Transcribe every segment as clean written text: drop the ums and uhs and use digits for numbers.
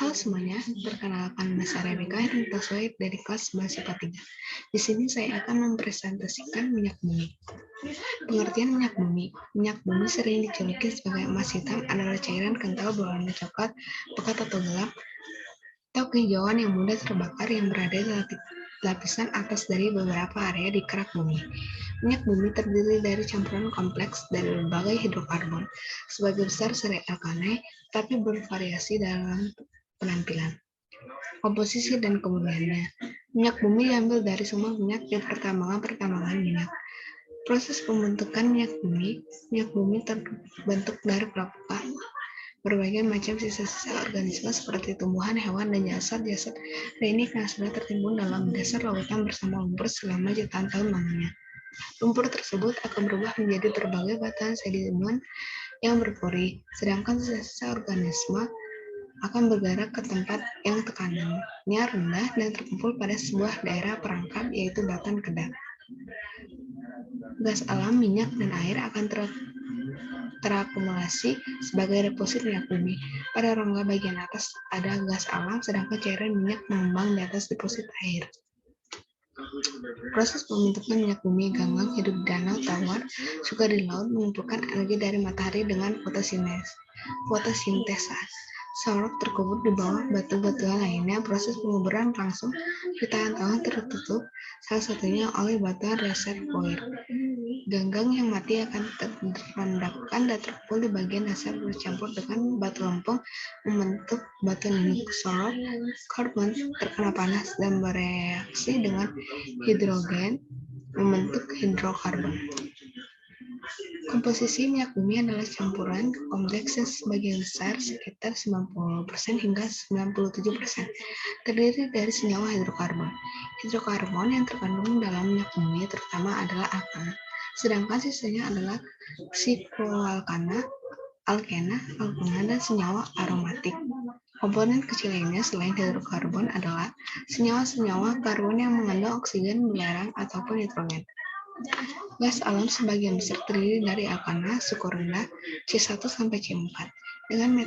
Halo semuanya, perkenalkan nama saya Rebecca dan sesuai dari kelas bahasa IPA 3. Di sini saya akan mempresentasikan minyak bumi. Pengertian minyak bumi. Minyak bumi sering dijuluki sebagai emas hitam adalah cairan kental berwarna coklat, pekat atau gelap, atau kehijauan yang mudah terbakar yang berada di lapisan atas dari beberapa area di kerak bumi. Minyak bumi terdiri dari campuran kompleks dari berbagai hidrokarbon, sebagai besar seri alkane, tapi bervariasi dalam penampilan, komposisi, dan kemudahannya. Minyak bumi diambil dari sumber minyak di pertambangan minyak. Proses pembentukan minyak bumi terbentuk dari pelapukan berbagai macam sisa-sisa organisme seperti tumbuhan, hewan, dan jasad-jasad reinik yang sudah tertimbun dalam dasar lautan bersama lumpur selama jutaan tahun lamanya. Lumpur tersebut akan berubah menjadi berbagai batuan sedimen yang berpori, sedangkan sisa-sisa organisme akan bergerak ke tempat yang tekanannya rendah dan terkumpul pada sebuah daerah perangkap, yaitu batan kedap. Gas alam, minyak, dan air akan terakumulasi sebagai deposit minyak bumi. Pada rongga bagian atas ada gas alam, sedangkan cairan minyak mengembang di atas deposit air. Proses pembentukan minyak bumi ganggang hidup di danau, tawar, juga di laut mengumpulkan energi dari matahari dengan fotosintesa. Sorok terkubur di bawah batu-batuan lainnya. Proses penguburan langsung di tanah tertutup, salah satunya oleh batuan reservoir. Ganggang yang mati akan direndapkan dan terkumpul di bagian dasar bercampur dengan batu lempung membentuk batu ninik. Sorok karbon terkena panas dan bereaksi dengan hidrogen membentuk hidrokarbon. Komposisi minyak bumi adalah campuran kompleks yang sebagian besar sekitar 90% hingga 97% terdiri dari senyawa hidrokarbon. Hidrokarbon yang terkandung dalam minyak bumi terutama adalah alkana, sedangkan sisanya adalah sikloalkana, alkena, dan senyawa aromatik. Komponen kecil lainnya selain hidrokarbon adalah senyawa-senyawa karbon yang mengandung oksigen, belerang, ataupun nitrogen. Gas alam sebagian besar terdiri dari alkana, suhu rendah, C1 sampai C4, dengan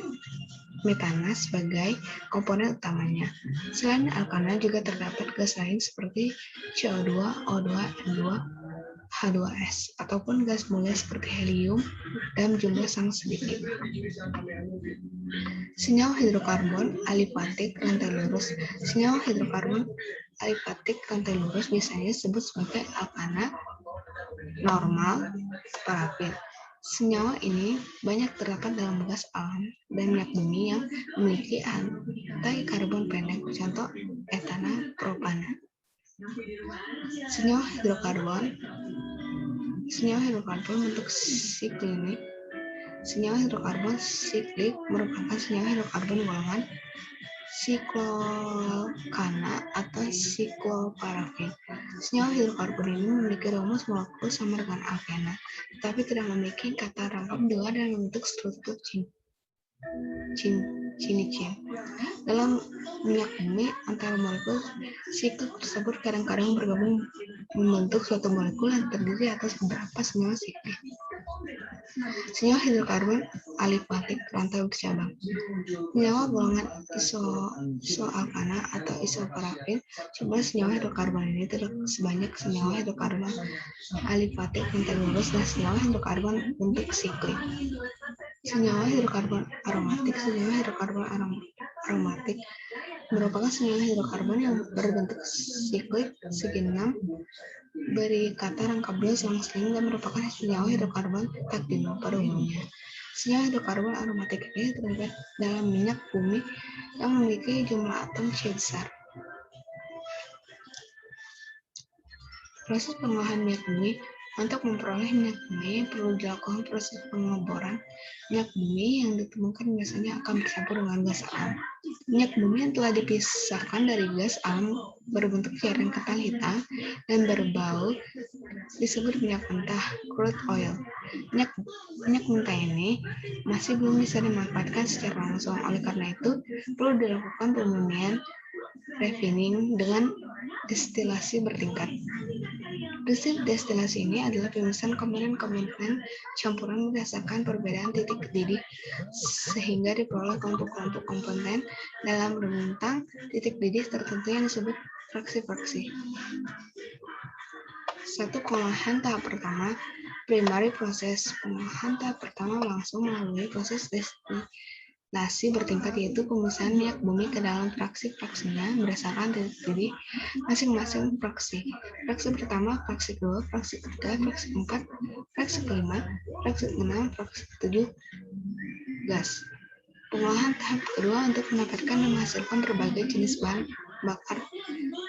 metana sebagai komponen utamanya. Selain alkana juga terdapat gas lain seperti CO2, O2, N2, H2S, ataupun gas mulia seperti helium dalam jumlah sangat sedikit. Senyawa hidrokarbon alifatik rantai lurus. Senyawa hidrokarbon alifatik rantai lurus biasanya disebut sebagai alkana normal parafin. Senyawa ini banyak terdapat dalam gas alam dan minyak bumi yang memiliki anti-karbon pendek, contoh etana, propana. Senyawa hidrokarbon bentuk siklik. Senyawa hidrokarbon siklik merupakan senyawa hidrokarbon golongan sikloalkana atau sikloparafin. Senyawa hidrokarbon ini memiliki rumus molekul sama dengan alkena, tetapi tidak memiliki kata rangkap dua dan membentuk struktur cinicin. Dalam minyak bumi, antara molekul siklik tersebut kadang-kadang bergabung membentuk suatu molekul yang terdiri atas beberapa senyawa siklik. Senyawa hidrokarbon alifatik rantai bercabang. Senyawa golongan isoalkana atau isoparafin. Jumlah senyawa hidrokarbon ini terdapat sebanyak senyawa hidrokarbon alifatik rantai lurus dan senyawa hidrokarbon bentuk siklik. Senyawa hidrokarbon aromatik. Senyawa hidrokarbon aromatik merupakan senyawa hidrokarbon yang berbentuk siklik segi 6 beri kata rangkap 2 selang-seling dan merupakan senyawa hidrokarbon takdino pada umumnya. Senyawa hidrokarbon aromatik ini terdapat dalam minyak bumi yang memiliki jumlah atom C besar. Proses pengolahan minyak bumi. Untuk memperoleh minyak bumi, perlu dilakukan proses pengeboran. Minyak bumi yang ditemukan biasanya akan bercampur dengan gas alam. Minyak bumi yang telah dipisahkan dari gas alam berbentuk cairan kental hitam dan berbau disebut minyak mentah, crude oil. Minyak mentah ini masih belum bisa dimanfaatkan secara langsung. Oleh karena itu, perlu dilakukan pemurnian refining dengan destilasi bertingkat. Prinsip destilasi ini adalah pemisahan komponen-komponen campuran berdasarkan perbedaan titik didih sehingga diperoleh kelompok-kelompok komponen dalam rentang titik didih tertentu yang disebut fraksi-fraksi. 1. Pengolahan tahap pertama, primary proses. Pengolahan tahap pertama langsung melalui proses destilasi bertingkat, yaitu pemisahan minyak bumi ke dalam fraksi-fraksinya berdasarkan titik didih masing-masing fraksi. Fraksi pertama, fraksi kedua, fraksi ketiga, fraksi keempat, fraksi kelima, fraksi keenam, fraksi ketujuh, gas. Pengolahan tahap kedua untuk mendapatkan dan menghasilkan berbagai jenis bahan bakar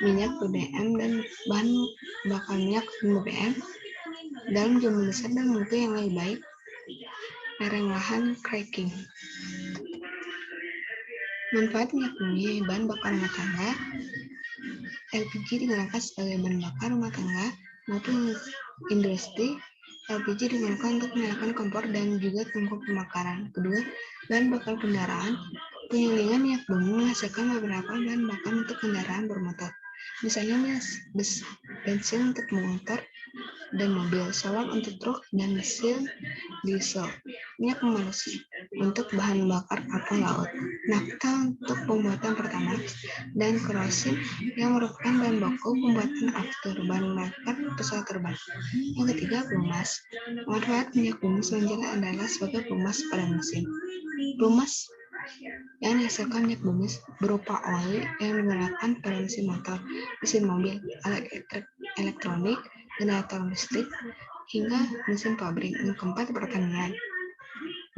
minyak BBM dan bahan bakar minyak BBM dalam jumlah besar dan mutu yang lebih baik. Pengolahan cracking. Manfaat minyak bumi, bahan bakar rumah tangga. LPG digunakan sebagai bahan bakar rumah tangga maupun industri. LPG digunakan untuk menyalakan kompor dan juga tungku pembakaran. Kedua, bahan bakar kendaraan. Penyulingan minyak bumi menghasilkan beberapa bahan bakar untuk kendaraan bermotor. Misalnya bensin untuk motor dan mobil, solar untuk truk, dan mesin diesel. Minyak pemanas untuk bahan bakar kapal laut. Nafta untuk pembuatan pertamax dan kerosin yang merupakan bahan baku pembuatan aftur, bahan bakar pesawat terbang. Yang ketiga, pelumas. Manfaat minyak bumi selanjutnya adalah sebagai pelumas pada mesin. Pelumas yang dihasilkan minyak bumi berupa oli yang digunakan pada mesin motor, mesin mobil, alat elektronik, generator listrik, hingga mesin pabrik. Yang keempat, pertanian.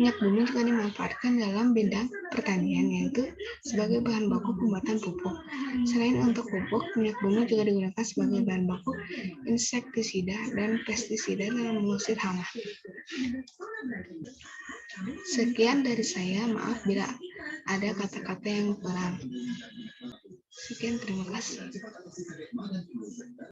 Minyak bumi juga dimanfaatkan dalam bidang pertanian, yaitu sebagai bahan baku pembuatan pupuk. Selain untuk pupuk, minyak bumi juga digunakan sebagai bahan baku insektisida dan pestisida dalam mengusir hama. Sekian dari saya, maaf bila ada kata-kata yang kurang. Sekian, terima kasih.